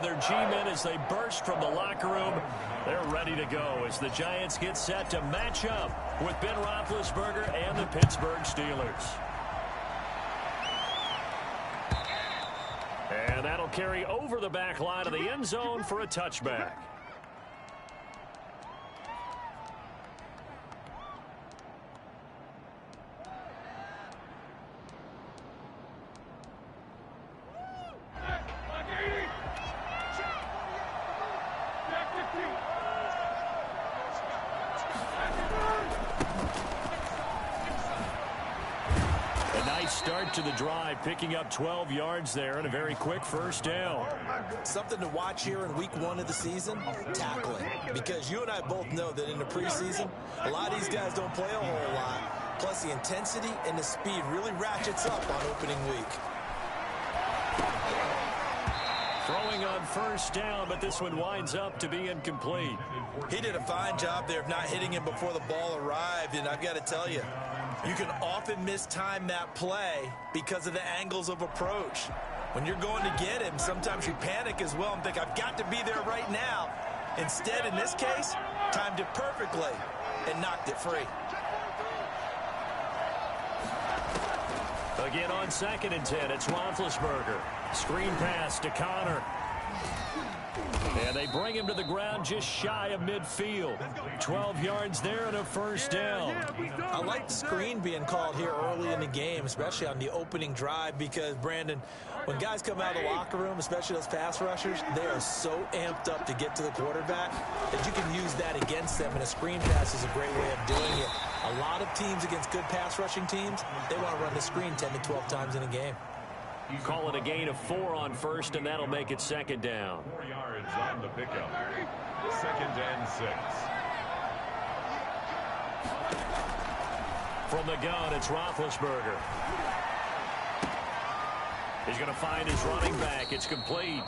of their G-men as they burst from the locker room. They're ready to go as the Giants get set to match up with Ben Roethlisberger and the Pittsburgh Steelers. And that'll carry over the back line of the end zone for a touchback. Start to the drive, picking up 12 yards there and a very quick first down. Something to watch here in week 1 of the season, tackling. Because you and I both know that in the preseason, a lot of these guys don't play a whole lot. Plus the intensity and the speed really ratchets up on opening week. Throwing on first down, but this one winds up to be incomplete. He did a fine job there of not hitting him before the ball arrived, and I've got to tell you, you can often mistime that play because of the angles of approach. When you're going to get him, sometimes you panic as well and think, I've got to be there right now. Instead, in this case, timed it perfectly and knocked it free. Again on 2nd and 10, it's Roethlisberger. Screen pass to Connor. And they bring him to the ground just shy of midfield. 12 yards there and a first down. I like the screen being called here early in the game, especially on the opening drive, because, Brandon, when guys come out of the locker room, especially those pass rushers, they are so amped up to get to the quarterback that you can use that against them, and a screen pass is a great way of doing it. A lot of teams against good pass rushing teams, they want to run the screen 10 to 12 times in a game. You call it a gain of 4 on first, and that'll make it 2nd down. 4 yards on the pickup. 2nd and 6. From the gun, it's Roethlisberger. He's going to find his running back. It's complete.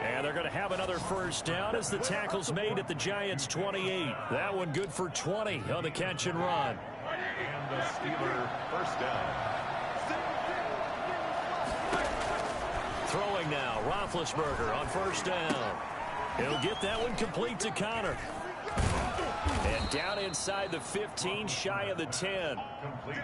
And they're going to have another first down as the tackle's made at the Giants' 28. That one good for 20 on the catch and run. And the Steeler first down. Throwing now, Roethlisberger on first down. He'll get that one complete to Connor. And down inside the 15, shy of the 10.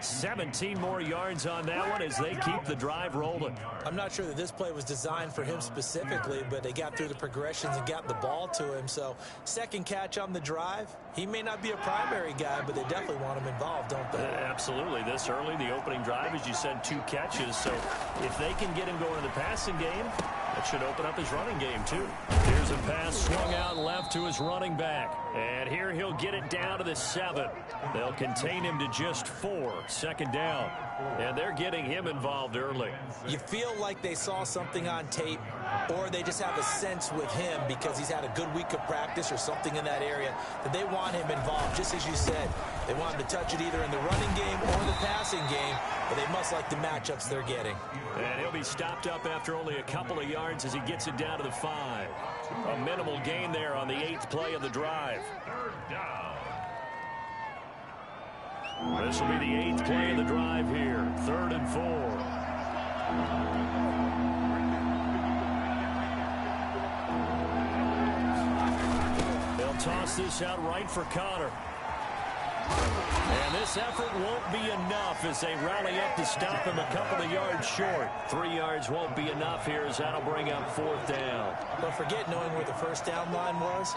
17 more yards on that one as they keep the drive rolling. I'm not sure that this play was designed for him specifically, but they got through the progressions and got the ball to him. So, second catch on the drive. He may not be a primary guy, but they definitely want him involved, don't they? Absolutely. This early, the opening drive, as you said, 2 catches. So, if they can get him going in the passing game, that should open up his running game, too. Here's a pass swung out left to his running back. And here he'll get it down to the 7. They'll contain him to just 4. 2nd down. And they're getting him involved early. You feel like they saw something on tape, or they just have a sense with him because he's had a good week of practice or something in that area that they want him involved. Just as you said, they want him to touch it either in the running game or the passing game, but they must like the matchups they're getting. And he'll be stopped up after only a couple of yards as he gets it down to the 5. A minimal gain there on the 8th play of the drive. 3rd down. This will be the 8th play of the drive here. 3rd and 4. They'll toss this out right for Connor. And this effort won't be enough as they rally up to stop him a couple of yards short. 3 yards won't be enough here as that'll bring up 4th down. Don't forget knowing where the first down line was.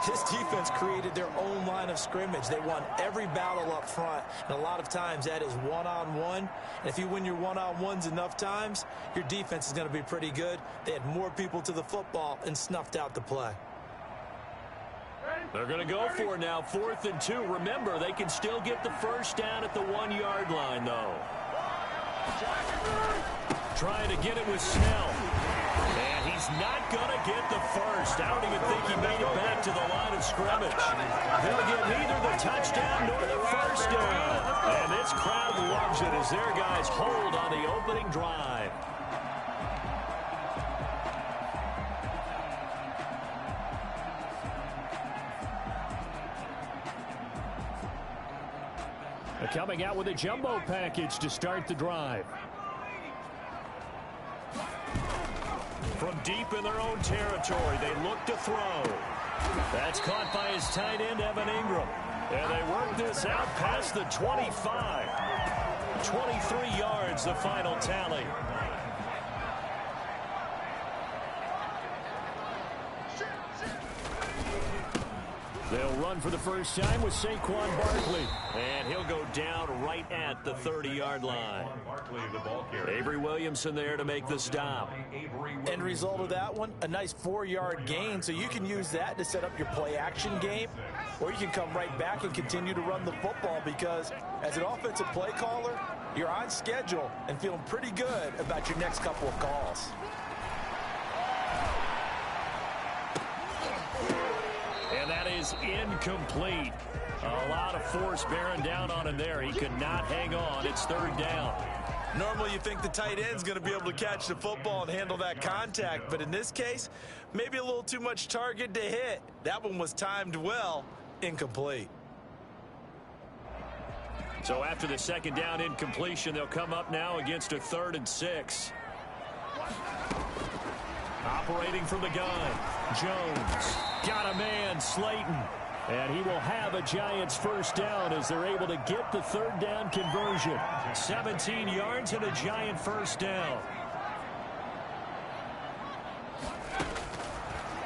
This defense created their own line of scrimmage. They won every battle up front, and a lot of times that is one-on-one. And if you win your one-on-ones enough times, your defense is going to be pretty good. They had more people to the football and snuffed out the play. They're going to go for it now, 4th and 2. Remember, they can still get the first down at the 1-yard line, though. Trying to get it with Snell. And he's not going to get the first. I don't even think he made it back to the line of scrimmage. They'll get neither the touchdown nor the first down. And this crowd loves it as their guys hold on the opening drive. Coming out with a jumbo package to start the drive. From deep in their own territory. They look to throw. That's caught by his tight end, Evan Ingram. And they work this out past the 25. 23 yards, the final tally. They'll run for the first time with Saquon Barkley. And he'll go down right at the 30-yard line. Avery Williamson there to make the stop. End result of that one, a nice 4-yard gain. So you can use that to set up your play-action game. Or you can come right back and continue to run the football because as an offensive play caller, you're on schedule and feeling pretty good about your next couple of calls. And that is incomplete. A lot of force bearing down on him there. He could not hang on. It's third down. Normally you think the tight end's going to be able to catch the football and handle that contact. But in this case, maybe a little too much target to hit. That one was timed well. Incomplete. So after the second down incompletion, they'll come up now against a 3rd and 6. Operating from the gun, Jones got a man, Slayton. And he will have a Giants first down as they're able to get the 3rd down conversion. 17 yards and a Giant first down.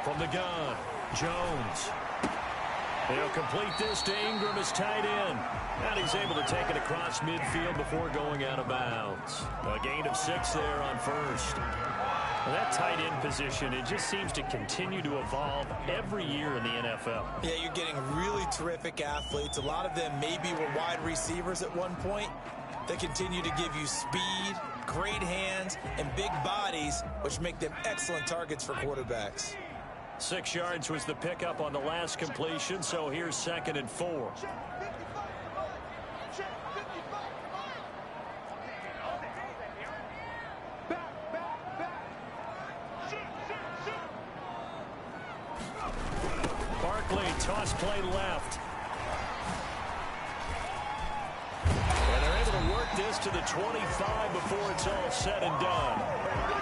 From the gun, Jones. They'll complete this to Ingram, his tight end. And he's able to take it across midfield before going out of bounds. A gain of 6 there on first. Well, that tight end position, it just seems to continue to evolve every year in the NFL. Yeah, you're getting really terrific athletes. A lot of them maybe were wide receivers at one point. They continue to give you speed, great hands, and big bodies, which make them excellent targets for quarterbacks. 6 yards was the pickup on the last completion, so here's 2nd and 4. Barkley, toss play left. And they're able to work this to the 25 before it's all said and done.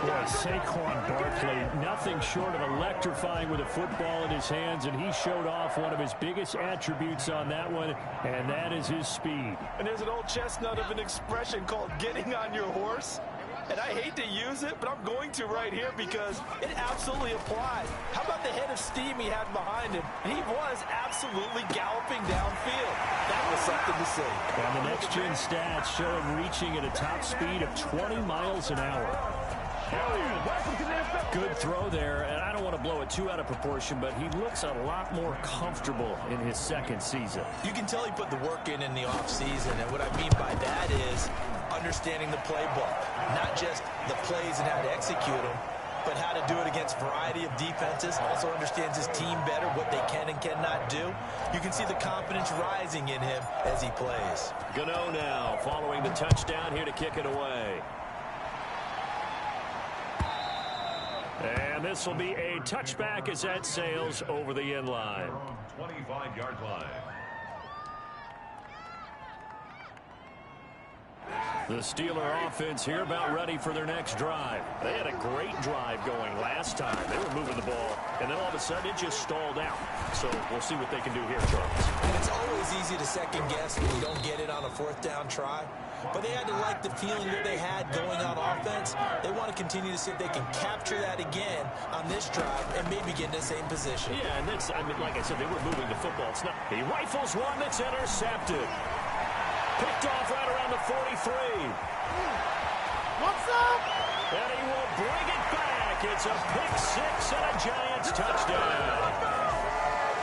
Boy, Saquon Barkley, nothing short of electrifying with a football in his hands, and he showed off one of his biggest attributes on that one, and that is his speed. And there's an old chestnut of an expression called getting on your horse. And I hate to use it, but I'm going to right here because it absolutely applies. How about the head of steam he had behind him? And he was absolutely galloping downfield. That was something to see. And the next-gen stats show him reaching at a top speed of 20 miles an hour. Good throw there, and I don't want to blow it too out of proportion, but he looks a lot more comfortable in his 2nd season. You can tell he put the work in the offseason, and what I mean by that is understanding the playbook, not just the plays and how to execute them, but how to do it against a variety of defenses. Also understands his team better, what they can and cannot do. You can see the confidence rising in him as he plays. Gano now following the touchdown here to kick it away. And this will be a touchback as that sails over the end line. 25-yard line. The Steeler offense here about ready for their next drive. They had a great drive going last time. They were moving the ball, and then all of a sudden it just stalled out. So we'll see what they can do here, Charles. And it's always easy to second guess when you don't get it on a 4th down try. But they had to like the feeling that they had going on offense. They want to continue to see if they can capture that again on this drive and maybe get in the same position. Yeah, and that's, I mean, like I said, they were moving the football. It's not, he rifles one that's intercepted. Picked off right around the 43. What's up? And he will bring it back. It's a pick 6 and a Giants touchdown.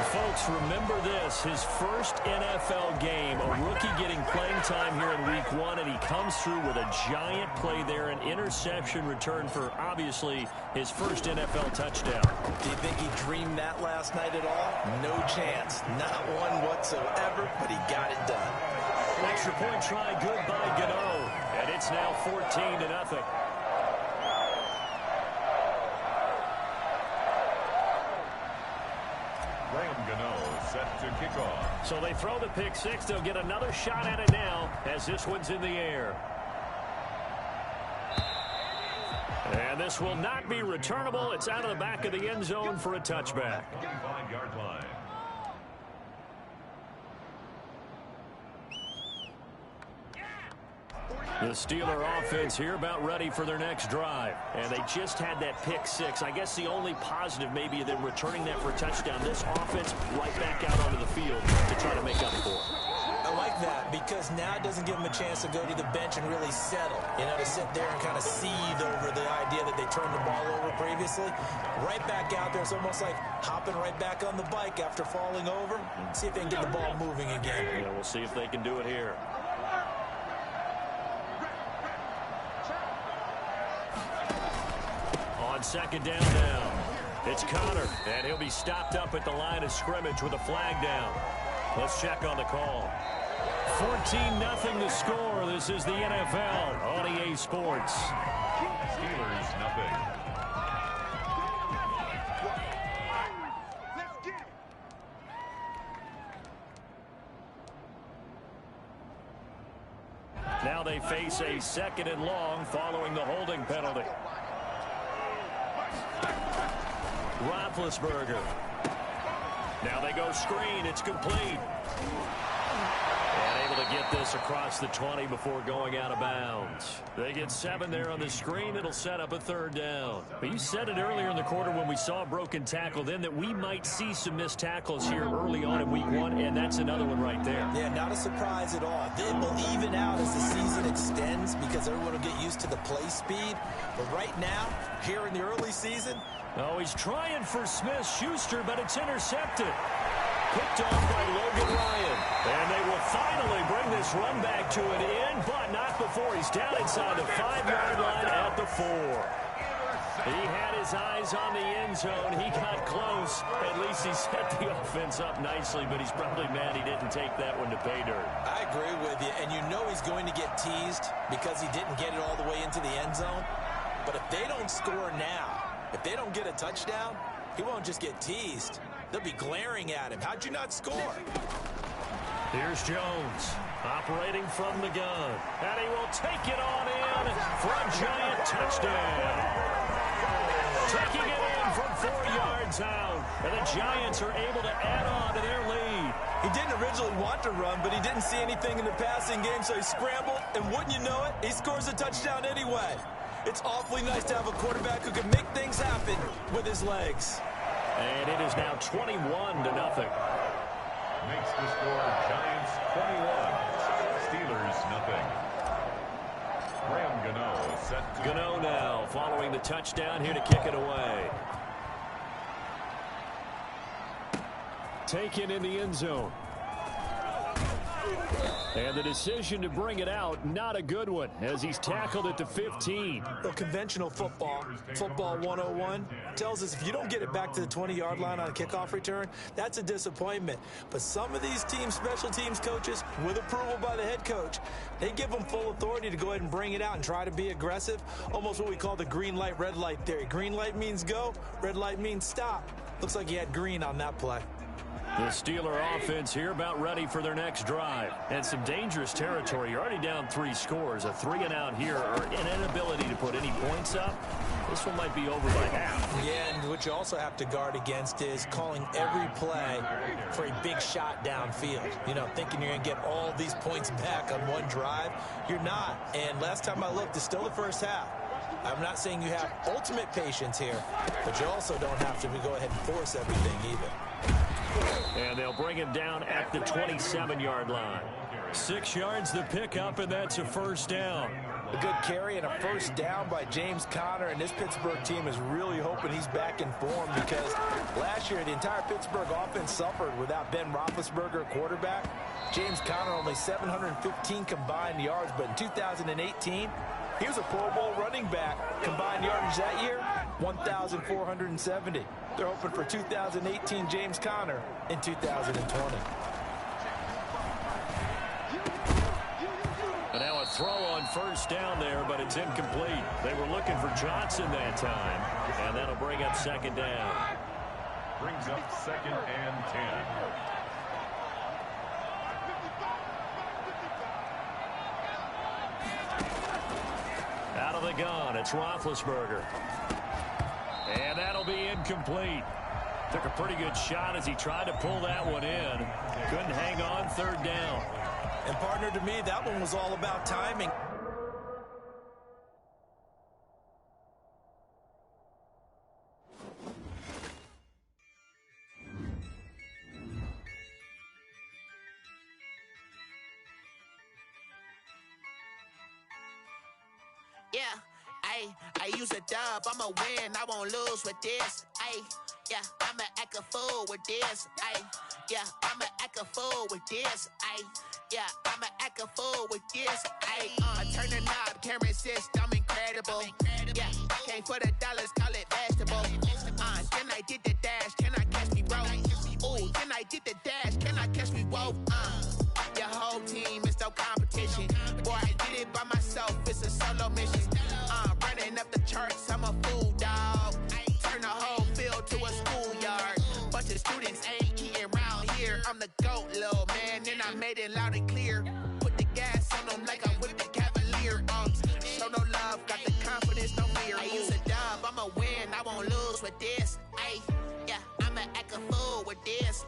Folks, remember this, his first NFL game, a rookie getting playing time here in week 1, and he comes through with a giant play there, an interception return for, obviously, his first NFL touchdown. Do you think he dreamed that last night at all? No chance. Not one whatsoever, but he got it done. Extra point try good by Gano, and it's now 14-0. Graham Gano set to kick off. So they throw the pick 6. They'll get another shot at it now as this one's in the air. And And this will not be returnable. It's out of the back of the end zone for a touchback. 5-yard line. The Steeler offense here about ready for their next drive. And they just had that pick six. I guess the only positive maybe of them returning that for a touchdown. This offense right back out onto the field to try to make up for it. I like that because now it doesn't give them a chance to go to the bench and really settle. You know, to sit there and kind of seethe over the idea that they turned the ball over previously. Right back out there. It's almost like hopping right back on the bike after falling over. See if they can get the ball moving again. Yeah, we'll see if they can do it here. On second down now, it's Connor, and he'll be stopped up at the line of scrimmage with a flag down. Let's check on the call. 14-0 the score. This is the NFL on EA Sports. Steelers, nothing. Now they face a 2nd and long following the holding penalty. Roethlisberger. Now they go screen. It's complete. And able to get this across the 20 before going out of bounds. They get 7 there on the screen. It'll set up a 3rd down. But you said it earlier in the quarter when we saw a broken tackle then that we might see some missed tackles here early on in week 1, and that's another one right there. Yeah, not a surprise at all. It will even out as the season extends because everyone will get used to the play speed. But right now, here in the early season, oh, he's trying for Smith-Schuster, but it's intercepted. Picked off by Logan Ryan. And they will finally bring this run back to an end, but not before he's down inside the 5-yard line at the 4. He had his eyes on the end zone. He got close. At least he set the offense up nicely, but he's probably mad he didn't take that one to pay dirt. I agree with you, and you know he's going to get teased because he didn't get it all the way into the end zone. But if they don't score now, if they don't get a touchdown, he won't just get teased. They'll be glaring at him. How'd you not score? Here's Jones operating from the gun. And he will take it on in for a giant touchdown. Taking it in from 4 yards out. And the Giants are able to add on to their lead. He didn't originally want to run, but he didn't see anything in the passing game, so he scrambled. And wouldn't you know it, he scores a touchdown anyway. It's awfully nice to have a quarterback who can make things happen with his legs. And it is now 21-0. Makes the score Giants 21, Steelers nothing. Graham Gano set to Gano now following the touchdown here to kick it away. Taken in the end zone. And the decision to bring it out, not a good one, as he's tackled at the 15. Well, conventional football 101, tells us if you don't get it back to the 20-yard line on a kickoff return, that's a disappointment. But some of these team special teams coaches, with approval by the head coach, they give them full authority to go ahead and bring it out and try to be aggressive, almost what we call the green light, red light theory. Green light means go, red light means stop. Looks like he had green on that play. The Steeler offense here about ready for their next drive. And some dangerous territory. You're already down 3 scores. A 3-and-out here, or an inability to put any points up. This one might be over by half. Yeah, and what you also have to guard against is calling every play for a big shot downfield. You know, thinking you're going to get all these points back on one drive. You're not. And last time I looked, it's still the first half. I'm not saying you have ultimate patience here, but you also don't have to go ahead and force everything either. And they'll bring him down at the 27-yard line. 6 yards the pickup, and that's a 1st down. A good carry and a 1st down by James Conner, and this Pittsburgh team is really hoping he's back in form because last year the entire Pittsburgh offense suffered without Ben Roethlisberger, quarterback. James Conner only 715 combined yards, but in 2018, he was a Pro Bowl running back. Combined yardage that year, 1,470. They're hoping for 2018 James Conner in 2020. And now a throw on 1st down there, but it's incomplete. They were looking for Johnson that time, and that'll bring up 2nd down. brings up 2nd and 10. Out of of the gun, it's Roethlisberger. And that'll be incomplete. Took a pretty good shot as he tried to pull that one in. Couldn't hang on, third down. And partner, to me, that one was all about timing. Yeah, I use a dub, I'ma win, I won't lose with this. Yeah, I'ma act a fool with this. Yeah, I'ma act a fool with this. Yeah, I'ma act a fool with this. I turn the knob, can't resist, I'm incredible. Yeah, came for the dollars, call it vegetable. Then I did the dash, can I catch me, bro? Ooh, then I did the dash, can I catch me, whoa? Your whole team is no competition. Boy, I did it by myself, it's a solo mission. Running up the charts, I'm a fool, dog. Turn the whole field to a schoolyard. Bunch of students ain't eating round here. I'm the GOAT, little man, and I made it loud and clear. Put the gas on them like I'm with the Cavalier. Show no love, got the confidence, no fear. I use a dub, I'ma win, I won't lose with this. Yeah, I'ma act a fool with this.